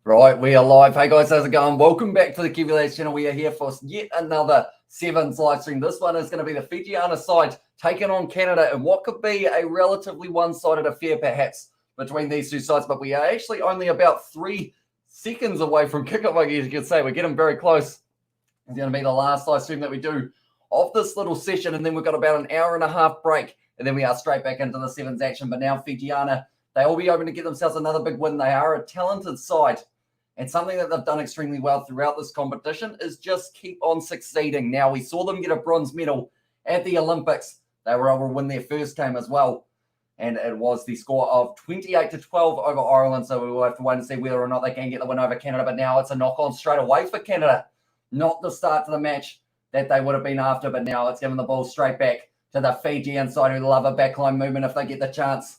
Right, we are live. Hey guys, how's it going? Welcome back to the Kiwi Lads channel. We are here for yet another Sevens live stream. This one is going to be the Fijiana side taking on Canada and what could be a relatively one-sided affair perhaps between these two sides. But we are actually only about 3 seconds away from kickoff, I guess you could say. We're getting very close. It's going to be the last live stream that we do of this little session, and then we've got about an hour and a half break, and then we are straight back into the Sevens action. But now Fijiana, they will be hoping to get themselves another big win. They are a talented side. And something that they've done extremely well throughout this competition is just keep on succeeding. Now, we saw them get a bronze medal at the Olympics. They were able to win their first game as well. And it was the score of 28-12 over Ireland. So we will have to wait and see whether or not they can get the win over Canada. But now it's a knock-on straight away for Canada. Not the start to the match that they would have been after. But now it's giving the ball straight back to the Fijian side who love a backline movement if they get the chance.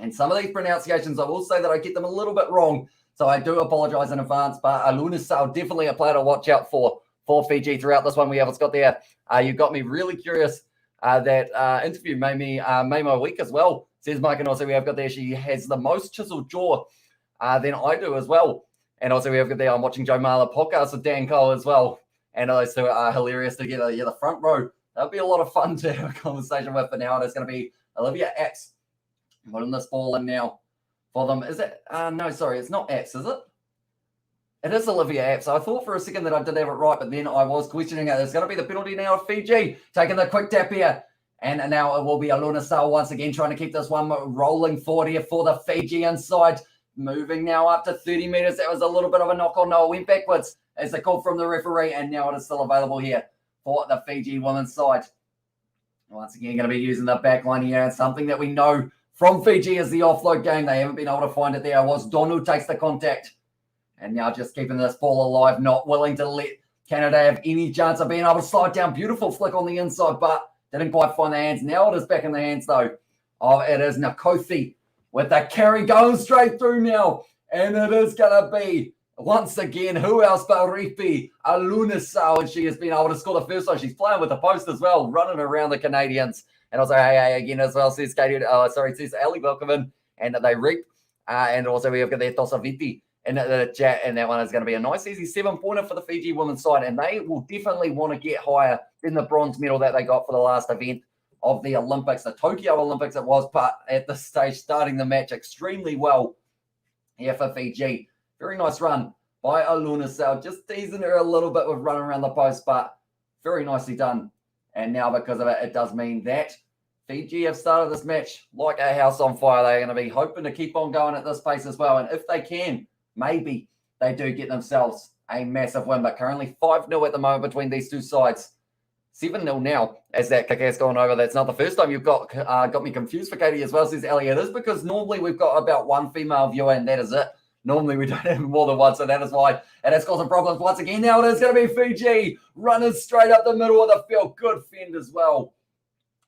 And some of these pronunciations, I will say that I get them a little bit wrong. So I do apologise in advance, but Lunasau definitely a player to watch out for Fiji throughout this one. We have it's got there. You got me really curious. That interview made my week as well. Says Mike, and also we have got there. She has the most chiseled jaw than I do as well. And also we have got there. I'm watching Joe Marler podcast with Dan Cole as well. And those two are hilarious together. Yeah, the front row. That'll be a lot of fun to have a conversation with. But now it's going to be Olivia X putting this ball in now. For them, is it? No, sorry, it's not Apps, is it? It is Olivia Apps. I thought for a second that I did have it right, but then I was questioning it. It's going to be the penalty now of Fiji, taking the quick tap here. And now it will be Lunasau once again trying to keep this one rolling forward here for the Fijian side. Moving now up to 30 metres. That was a little bit of a knock-on. No, it went backwards as a call from the referee, and now it is still available here for the Fiji women's side. Once again, going to be using the back line here, and something that we know from Fiji is the offload game. They haven't been able to find it there. It was Donu takes the contact. And now just keeping this ball alive, not willing to let Canada have any chance of being able to slide down. Beautiful flick on the inside, but didn't quite find the hands. Now it is back in the hands, though. Oh, it is Nakothi with the carry going straight through now. And it is going to be, once again, who else but Ripi Lunasau. And she has been able to score the first time. She's playing with the post as well, running around the Canadians. And also, hey, again as well, says Katie, says Ali, welcome in. And they reap. And also we have got their Tosaviti in the chat. And that one is going to be a nice, easy 7-pointer for the Fiji women's side. And they will definitely want to get higher than the bronze medal that they got for the last event of the Olympics, the Tokyo Olympics it was. But at this stage, starting the match extremely well here for Fiji. Very nice run by Lunasau. Just teasing her a little bit with running around the post, but very nicely done. And now because of it, it does mean that Fiji have started this match like a house on fire. They're going to be hoping to keep on going at this pace as well. And if they can, maybe they do get themselves a massive win. But currently 5-0 at the moment between these two sides. 7-0 now as that kick has gone over. That's not the first time you've got me confused for Katie as well, says Elliot. It is because normally we've got about one female viewer and that is it. Normally we don't have more than one, so that is why it has caused some problems once again. Now it is going to be Fiji running straight up the middle of the field. Good fend as well.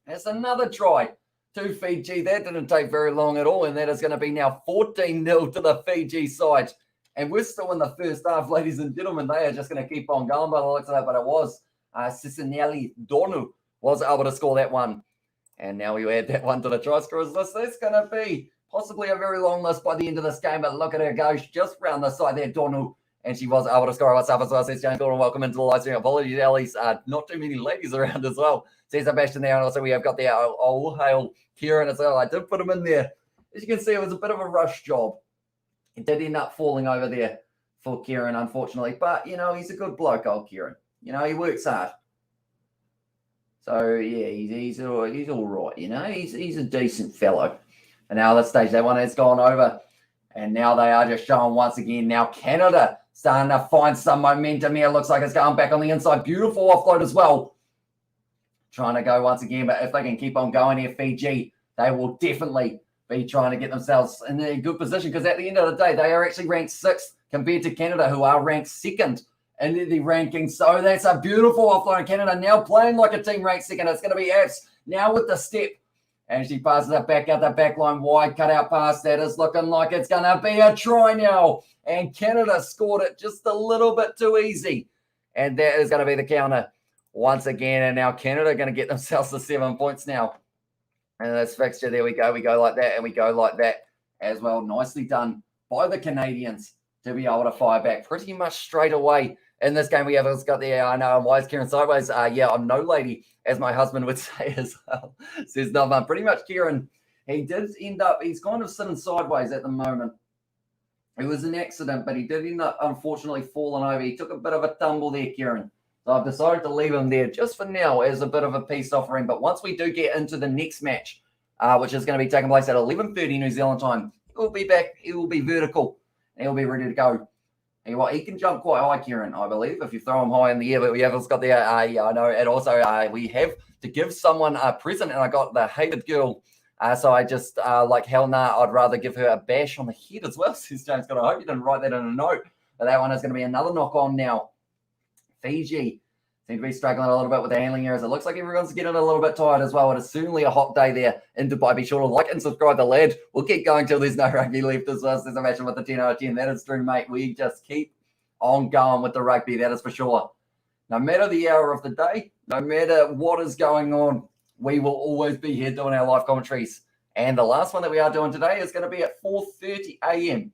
That's another try to Fiji. That didn't take very long at all, and that is going to be now 14-0 to the Fiji side. And we're still in the first half, ladies and gentlemen. They are just going to keep on going by the looks of that, but it was Sisinelli Donu was able to score that one. And now we add that one to the try scorers list. That's going to be possibly a very long list by the end of this game, but look at her go. She's just round the side there, Donu, and she was able to score. What's up as well, says James Gordon. Welcome into the live stream. Apologies, Ellie's not too many ladies around as well, says Sebastian there. And also we have got the all hail Kieran as well. I did put him in there. As you can see, it was a bit of a rush job. It did end up falling over there for Kieran, unfortunately. But, you know, he's a good bloke, old Kieran. You know, he works hard. So, yeah, he's all right, you know. He's a decent fellow. And now at this stage, that one has gone over. And now they are just showing once again. Now Canada starting to find some momentum here. Looks like it's going back on the inside. Beautiful offload as well. Trying to go once again. But if they can keep on going here, Fiji, they will definitely be trying to get themselves in a good position. Because at the end of the day, they are actually ranked 6th compared to Canada, who are ranked 2nd in the rankings. So that's a beautiful offload. Canada now playing like a team ranked 2nd. It's going to be Apps now with the step. And she passes it back out the back line wide, cut out pass. That is looking like it's going to be a try now. And Canada scored it just a little bit too easy. And that is going to be the counter once again. And now Canada are going to get themselves the 7 points now. And this fixture, there we go. We go like that and we go like that as well. Nicely done by the Canadians to be able to fire back pretty much straight away. In this game, we have got the, I know, why is Kieran sideways? Yeah, I'm no lady, as my husband would say as well. Says no fun. Pretty much Kieran, he did end up, he's kind of sitting sideways at the moment. It was an accident, but he did end up, unfortunately, falling over. He took a bit of a tumble there, Kieran. So I've decided to leave him there just for now as a bit of a peace offering. But once we do get into the next match, which is going to be taking place at 11:30 New Zealand time, he will be back. He will be vertical. And he'll be ready to go. He can jump quite high, Kieran, I believe, if you throw him high in the air. But we have got the, yeah, I know. And also, we have to give someone a present. And I got the hated girl. So I just, like, hell nah, I'd rather give her a bash on the head as well, says James Scott. I hope you didn't write that in a note. But that one is going to be another knock on now. Fiji seem to be struggling a little bit with the handling errors. It looks like everyone's getting a little bit tired as well. It is certainly a hot day there in Dubai. Be sure to like and subscribe to Lad. We'll keep going till there's no rugby left as well. So there's a match with the 10 out of 10. That is true, mate. We just keep on going with the rugby. That is for sure. No matter the hour of the day, no matter what is going on, we will always be here doing our live commentaries. And the last one that we are doing today is going to be at 4:30 a.m.,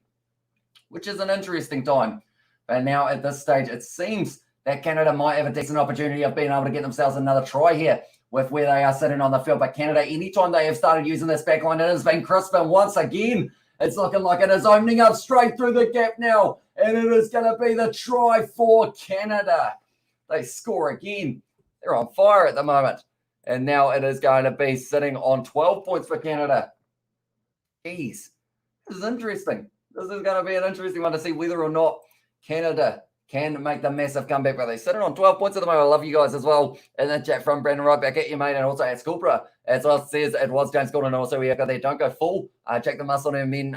which is an interesting time. But now at this stage, it seems that Canada might have a decent opportunity of being able to get themselves another try here with where they are sitting on the field. But Canada, anytime they have started using this back line, it has been crisp. And once again, it's looking like it is opening up straight through the gap now. And it is going to be the try for Canada. They score again. They're on fire at the moment. And now it is going to be sitting on 12 points for Canada. Jeez, this is interesting. This is going to be an interesting one to see whether or not Canada can make the massive comeback. But they're sitting on 12 points at the moment. I love you guys as well. And then chat from Brandon right back at you, mate. And also at Sculpra, as well says it was James Gordon. And also we have got there. Don't go full. Check the muscle on men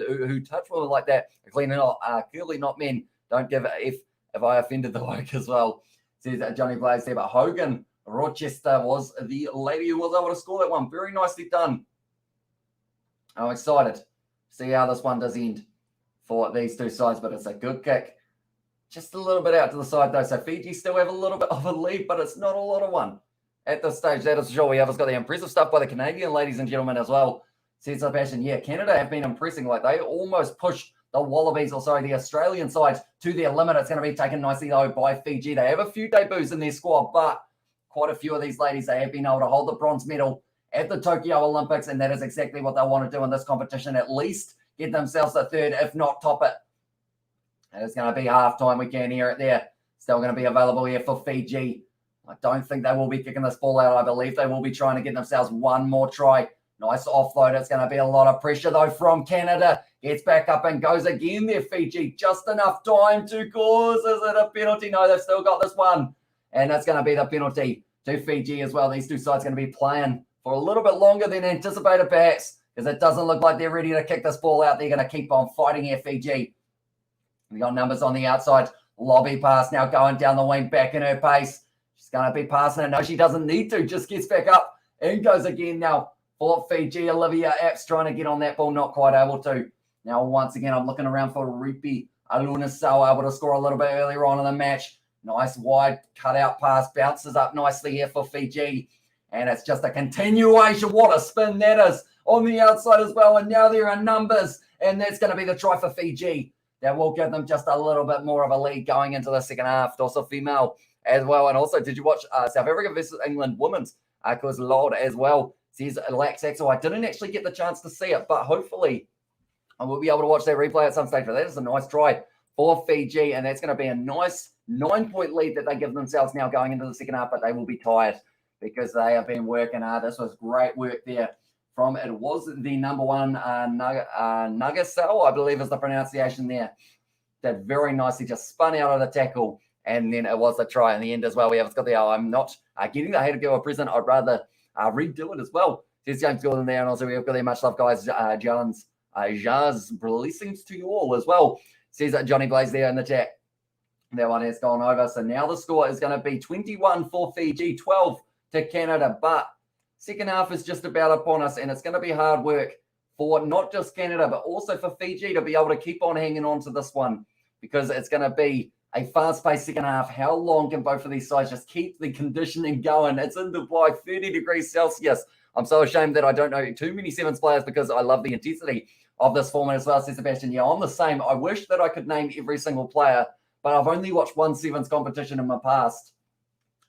who touch women like that. Clearly not men. Don't give if I offended the woke as well. Says Johnny Blaze there. But Hogan Rochester was the lady who was able to score that one. Very nicely done. I'm excited to see how this one does end for these two sides, but it's a good kick. Just a little bit out to the side, though. So Fiji still have a little bit of a lead, but it's not a lot of one at this stage. That is for sure. We have got the impressive stuff by the Canadian ladies and gentlemen as well. Sense of passion. Yeah, Canada have been impressing. Like they almost pushed the Wallabies, or sorry, the Australian side to their limit. It's going to be taken nicely, though, by Fiji. They have a few debuts in their squad, but quite a few of these ladies, they have been able to hold the bronze medal at the Tokyo Olympics, and that is exactly what they want to do in this competition, at least get themselves the third, if not top it. And it's going to be halftime. We can hear it there. Still going to be available here for Fiji. I don't think they will be kicking this ball out. I believe they will be trying to get themselves one more try. Nice offload. It's going to be a lot of pressure, though, from Canada. Gets back up and goes again there, Fiji. Just enough time to cause. Is it a penalty? No, they've still got this one. And that's going to be the penalty to Fiji as well. These two sides are going to be playing for a little bit longer than anticipated, perhaps, because it doesn't look like they're ready to kick this ball out. They're going to keep on fighting here, Fiji. We got numbers on the outside. Lobby pass now going down the wing, back in her pace. She's going to be passing it. No, she doesn't need to. Just gets back up and goes again now for Fiji. Olivia Apps trying to get on that ball, not quite able to. Now, once again, I'm looking around for Rupi Alunasau, able to score a little bit earlier on in the match. Nice wide cutout pass, bounces up nicely here for Fiji. And it's just a continuation. What a spin that is on the outside as well. And now there are numbers. And that's going to be the try for Fiji. That will give them just a little bit more of a lead going into the second half. Also female as well. And also, did you watch South Africa versus England women's? Because Lord as well says Laxax. So I didn't actually get the chance to see it, but hopefully I will be able to watch that replay at some stage. But that is a nice try for Fiji. And that's going to be a nice 9-point lead that they give themselves now going into the second half. But they will be tired because they have been working hard. This was great work there from, it was the number one Nugasel, I believe is the pronunciation there. Did very nicely, just spun out of the tackle, and then it was a try in the end as well. We have got the, I'm not getting the hated girl a present. I'd rather redo it as well. There's James Gordon there, and also we have got there, much love, guys. Jazz, blessings to you all as well. Says Johnny Blaze there in the chat. That one has gone over. So now the score is going to be 21 for Fiji, 12 to Canada, but second half is just about upon us, and it's going to be hard work for not just Canada, but also for Fiji to be able to keep on hanging on to this one, because it's going to be a fast-paced second half. How long can both of these sides just keep the conditioning going? It's in Dubai, 30 degrees Celsius. I'm so ashamed that I don't know too many Sevens players because I love the intensity of this format as well, says Sebastian. Yeah, I'm the same. I wish that I could name every single player, but I've only watched one Sevens competition in my past,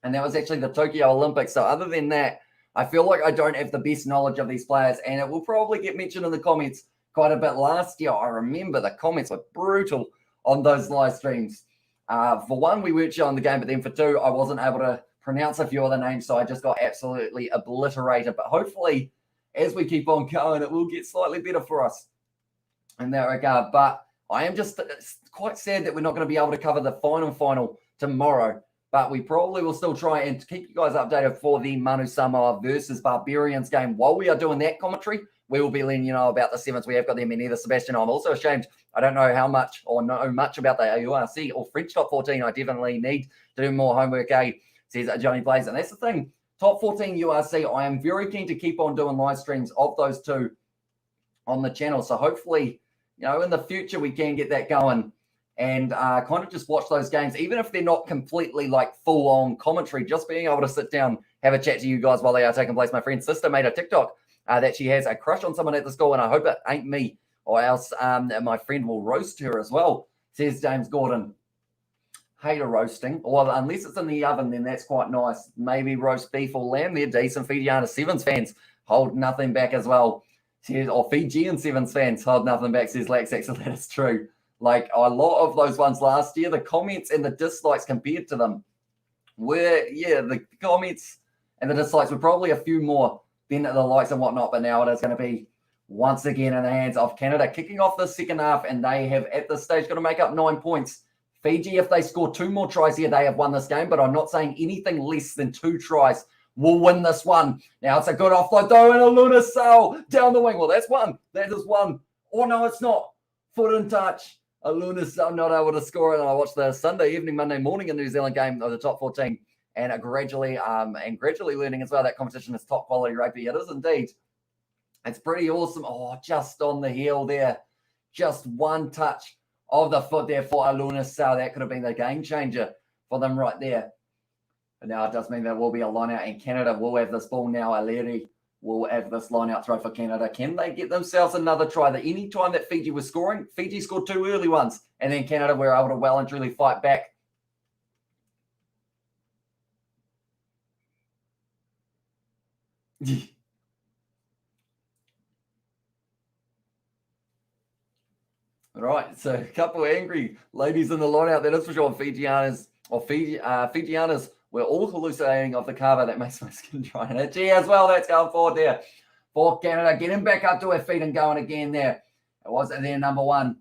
and that was actually the Tokyo Olympics. So other than that, I feel like I don't have the best knowledge of these players, and it will probably get mentioned in the comments quite a bit. Last year, I remember the comments were brutal on those live streams. For one, we weren't showing the game, but then for two, I wasn't able to pronounce a few other names, so I just got absolutely obliterated. But hopefully, as we keep on going, it will get slightly better for us in that regard. But I am just quite sad that we're not going to be able to cover the final tomorrow. But we probably will still try and keep you guys updated for the Manu Samoa versus Barbarians game. While we are doing that commentary, we will be letting you know about the Sevens. We have got them in either. Sebastian, I'm also ashamed I don't know how much or know much about the URC or French top 14. I definitely need to do more homework, says Johnny Blaze. And that's the thing. Top 14 URC, I am very keen to keep on doing live streams of those two on the channel. So hopefully, in the future, we can get that going and kind of just watch those games, even if they're not completely like full-on commentary, just being able to sit down, have a chat to you guys while they are taking place. My friend's sister made a TikTok that she has a crush on someone at the school, and I hope it ain't me, or else my friend will roast her as well, says James Gordon. Hater roasting. Well, unless it's in the oven, then that's quite nice. Maybe roast beef or lamb. They're decent. Fiji and Sevens fans hold nothing back as well. Or Fiji and Sevens fans hold nothing back, says Laxax. So that is true. Like a lot of those ones last year, the comments and the dislikes compared to them were, the comments and the dislikes were probably a few more than the likes and whatnot. But now it is going to be once again in the hands of Canada, kicking off the second half, and they have at this stage got to make up 9 points. Fiji, if they score 2 more tries here, they have won this game, but I'm not saying anything less than 2 tries will win this one. Now it's a good offload though, and a Luna Sal down the wing. Well, that's one. That is one. Oh no, it's not. Foot and touch. A Luna Sal not able to score it. And I watched the Monday morning in New Zealand game of the top 14, and gradually learning as well that competition is top quality rugby. It is indeed. It's pretty awesome. Oh, just on the heel there. Just one touch of the foot there for Aluna Sal. That could have been the game changer for them right there. But now it does mean there will be a line out, and Canada will have this ball now. Aleri will have this line out throw for Canada. Can they get themselves another try? That any time that Fiji was scoring, Fiji scored 2 early ones, and then Canada were able to well and truly fight back. Right, so a couple of angry ladies in the line out, that is for sure. Fijianas were all hallucinating of the cover. That makes my skin dry and itchy as well. That's going forward there for Canada. Getting back up to her feet and going again there. It wasn't their number one.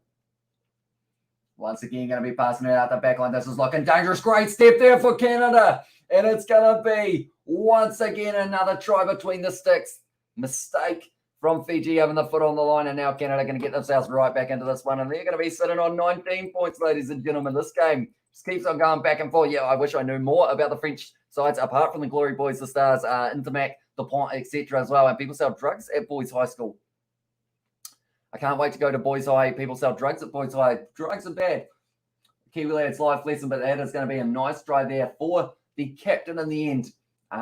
Once again, going to be passing it out the back line. This is looking dangerous. Great step there for Canada. And it's going to be, once again, another try between the sticks. Mistake from Fiji having the foot on the line, and now Canada going to get themselves right back into this one, and they're going to be sitting on 19 points, ladies and gentlemen. This game just keeps on going back and forth. Yeah, I wish I knew more about the French sides, apart from the Glory Boys, the Stars, Intermac, the Pont, etc. as well, and people sell drugs at Boys High School. I can't wait to go to Boys High. People sell drugs at Boys High. Drugs are bad. Kiwi Lads life lesson, but that is going to be a nice try there for the captain in the end.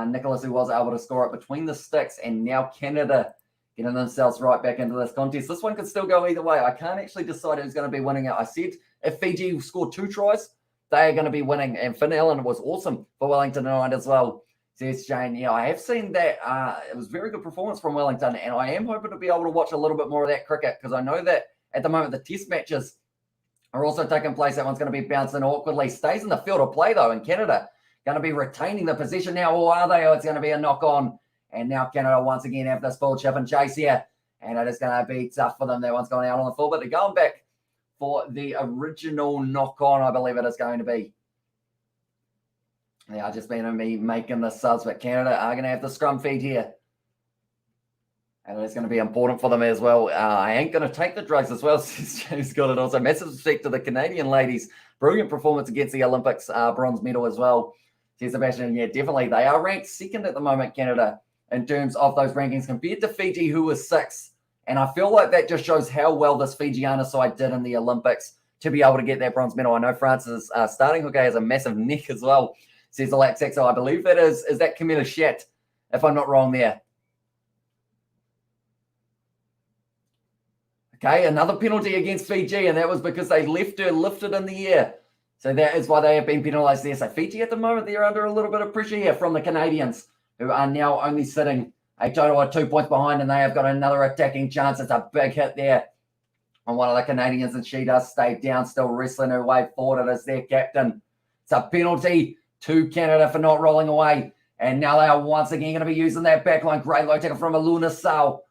Nicholas, who was able to score it between the sticks, and now Canada getting themselves right back into this contest. This one could still go either way. I can't actually decide who's going to be winning it. I said if Fiji scored 2 tries, they are going to be winning. And Finn Allen was awesome for Wellington tonight as well, says Jane. Yeah, I have seen that. It was a very good performance from Wellington, and I am hoping to be able to watch a little bit more of that cricket, because I know that at the moment the test matches are also taking place. That one's going to be bouncing awkwardly. Stays in the field of play, though, in Canada. Going to be retaining the possession now, or are they? Oh, it's going to be a knock-on. And now Canada once again have this ball chip and chase here. And it is going to be tough for them. That one's going out on the full, but they're going back for the original knock-on, I believe it is going to be. They are just being me making the subs, but Canada are going to have the scrum feed here. And it's going to be important for them as well. I ain't going to take the drugs as well, says James got it also. Massive respect to the Canadian ladies. Brilliant performance against the Olympics, bronze medal as well. Says Sebastian, yeah, definitely. They are ranked second at the moment, Canada, in terms of those rankings, compared to Fiji, who was 6th. And I feel like that just shows how well this Fijiana side did in the Olympics to be able to get that bronze medal. I know France's starting hooker has a massive neck as well, says the Laxax. So I believe that is that Camilla Shat, if I'm not wrong there. Okay, another penalty against Fiji, and that was because they left her lifted in the air. So that is why they have been penalised there. So Fiji at the moment, they're under a little bit of pressure here from the Canadians, who are now only sitting a total of 2 points behind, and they have got another attacking chance. It's a big hit there on one of the Canadians, and she does stay down, still wrestling her way forward. It is their captain. It's a penalty to Canada for not rolling away. And now they are once again going to be using that backline. Great low tackle from Aluna Sal.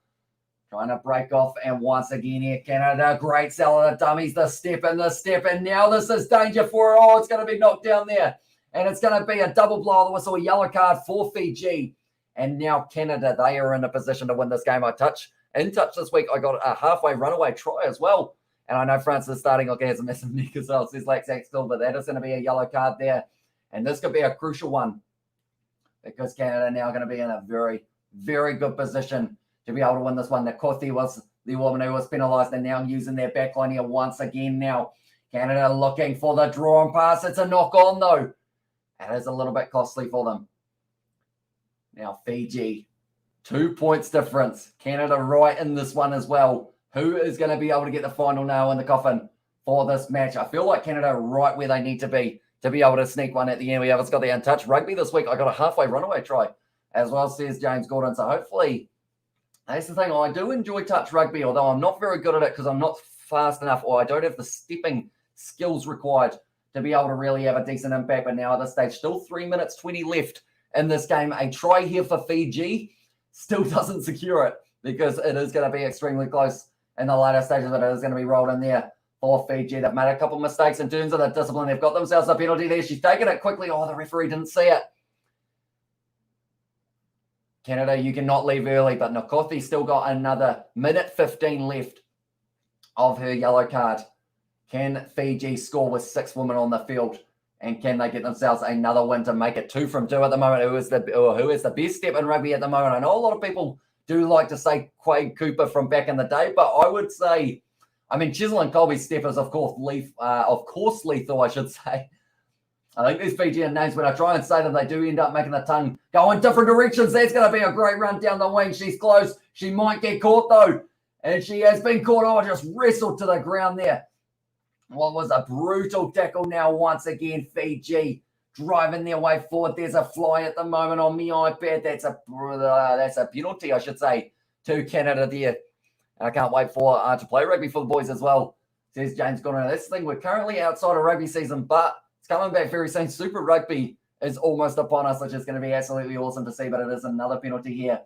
Trying to break off, and once again here, Canada, great sell of the dummies, the step, and now this is danger for her. Oh, it's going to be knocked down there, and it's going to be a double blow of the whistle, a yellow card for Fiji. And now Canada, they are in a position to win this game. In touch this week, I got a halfway runaway try as well, and I know France is starting, okay, has a massive neck as well, says Laxac still, but that is going to be a yellow card there, and this could be a crucial one, because Canada now going to be in a very, very good position to be able to win this one. The Kothi was the woman who was penalised, and now using their backline here once again now. Canada looking for the draw and pass. It's a knock on though. It is a little bit costly for them. Now Fiji, 2 points difference. Canada right in this one as well. Who is going to be able to get the final nail in the coffin for this match? I feel like Canada right where they need to be able to sneak one at the end. We haven't got the untouched rugby this week. I got a halfway runaway try as well, says James Gordon. So hopefully, that's the thing. I do enjoy touch rugby, although I'm not very good at it because I'm not fast enough, or I don't have the stepping skills required to be able to really have a decent impact. But now at this stage, still 3 minutes 20 left in this game. A try here for Fiji still doesn't secure it, because it is going to be extremely close in the later stages, but it is going to be rolled in there for Fiji. They've made a couple of mistakes in terms of the discipline. They've got themselves a penalty there. She's taken it quickly. Oh, the referee didn't see it. Canada, you cannot leave early, but Nkothi still got another minute 15 left of her yellow card. Can Fiji score with 6 women on the field? And can they get themselves another win to make it 2 from 2 at the moment? Who is the best step in rugby at the moment? I know a lot of people do like to say Quade Cooper from back in the day, but I would say, I mean, Chisel and Colby's step is of course lethal, I should say. I think these Fijian names, when I try and say them, they do end up making the tongue go in different directions. That's going to be a great run down the wing. She's close. She might get caught, though. And she has been caught. Oh, just wrestled to the ground there. What was a brutal tackle now once again. Fiji driving their way forward. There's a fly at the moment on me iPad. That's a penalty, I should say, to Canada there. And I can't wait for to play rugby for the boys as well, says James Gordon. This thing, we're currently outside of rugby season, but it's coming back very soon. Super Rugby is almost upon us, which is going to be absolutely awesome to see, but it is another penalty here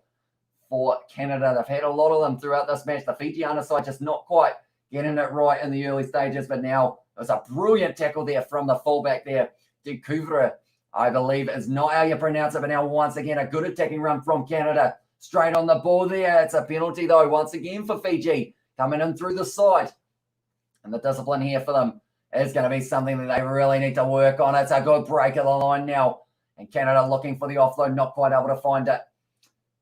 for Canada. They've had a lot of them throughout this match. The Fijiana side just not quite getting it right in the early stages, but now it was a brilliant tackle there from the fullback there. De Couvre, I believe, is not how you pronounce it, but now once again, a good attacking run from Canada. Straight on the ball there. It's a penalty, though, once again for Fiji, coming in through the side. And the discipline here for them is going to be something that they really need to work on. It's a good break of the line now. And Canada looking for the offload, not quite able to find it.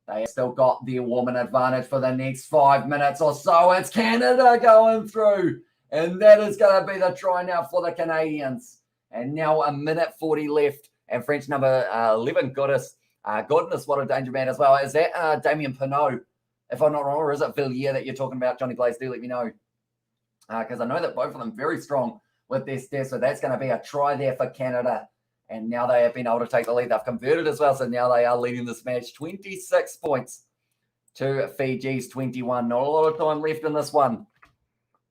They have still got the woman advantage for the next 5 minutes or so. It's Canada going through. And that is going to be the try now for the Canadians. And now a minute 40 left. And French number 11, Goodness, what a danger man as well. Is that Damien Pinot, if I'm not wrong, or is it Villiers that you're talking about? Johnny Blaze, do let me know. Because I know that both of them very strong with their steps. So that's going to be a try there for Canada. And now they have been able to take the lead. They've converted as well. So now they are leading this match 26 points to Fiji's 21. Not a lot of time left in this one.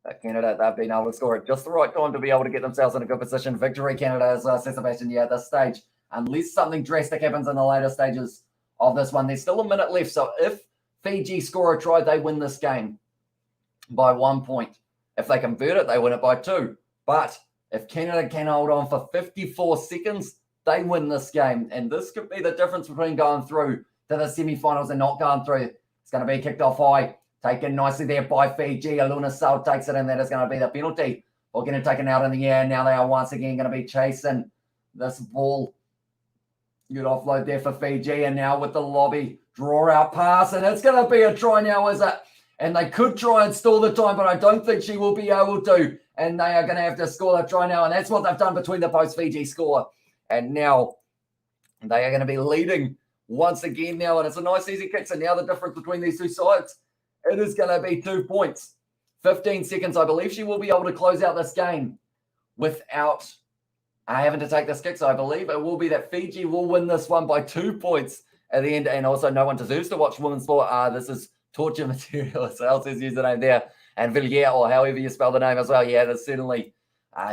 But Canada, they've been able to score at just the right time to be able to get themselves in a good position. Victory, Canada, as says Sebastian, at this stage. Unless something drastic happens in the later stages of this one. There's still a minute left. So if Fiji score a try, they win this game by 1 point. If they convert it, they win it by 2. But if Canada can hold on for 54 seconds, they win this game. And this could be the difference between going through to the semi-finals and not going through. It's going to be kicked off high. Taken nicely there by Fiji. Aluna Sal takes it, and that is going to be the penalty. Or getting taken out in the air. Now they are once again going to be chasing this ball. Good offload there for Fiji. And now with the lobby, draw out pass. And it's going to be a try now, is it? And they could try and stall the time, but I don't think she will be able to. And they are going to have to score that try now. And that's what they've done between the post. Fiji score. And now they are going to be leading once again now. And it's a nice easy kick. So now the difference between these two sides, it is going to be 2 points 15 seconds. I believe she will be able to close out this game without having to take this kick. So I believe it will be that Fiji will win this one by 2 points at the end. And also, no one deserves to watch women's sport. This is torture material. So Elsie's username there. And Villiers, or however you spell the name as well. Yeah, that's certainly,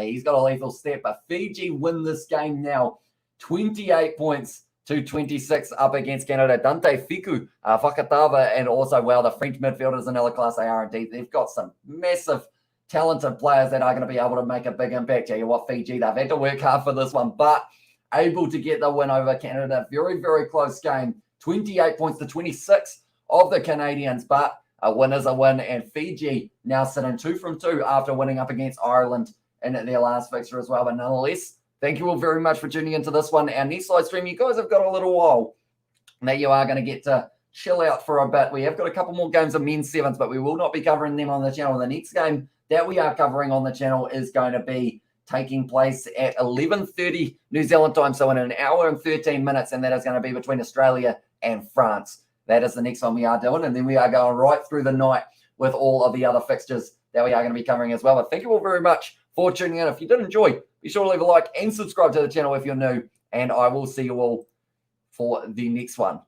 he's got a lethal step. But Fiji win this game now, 28 points to 26 up against Canada. Dante Fiku, Fakatava, and also, well, the French midfielders in another class they are indeed. They've got some massive, talented players that are going to be able to make a big impact. Tell you what, Fiji, they've had to work hard for this one, but able to get the win over Canada. Very, very close game. 28 points to 26 of the Canadians, but a win is a win, and Fiji now sitting 2 from 2 after winning up against Ireland in their last fixture as well. But nonetheless, thank you all very much for tuning into this one. Our next live stream, you guys have got a little while that you are going to get to chill out for a bit. We have got a couple more games of men's sevens, but we will not be covering them on the channel. The next game that we are covering on the channel is going to be taking place at 11:30 New Zealand time, so in an hour and 13 minutes, and that is going to be between Australia and France. That is the next one we are doing, and then we are going right through the night with all of the other fixtures that we are going to be covering as well. But thank you all very much for tuning in. If you did enjoy, be sure to leave a like and subscribe to the channel if you're new, and I will see you all for the next one.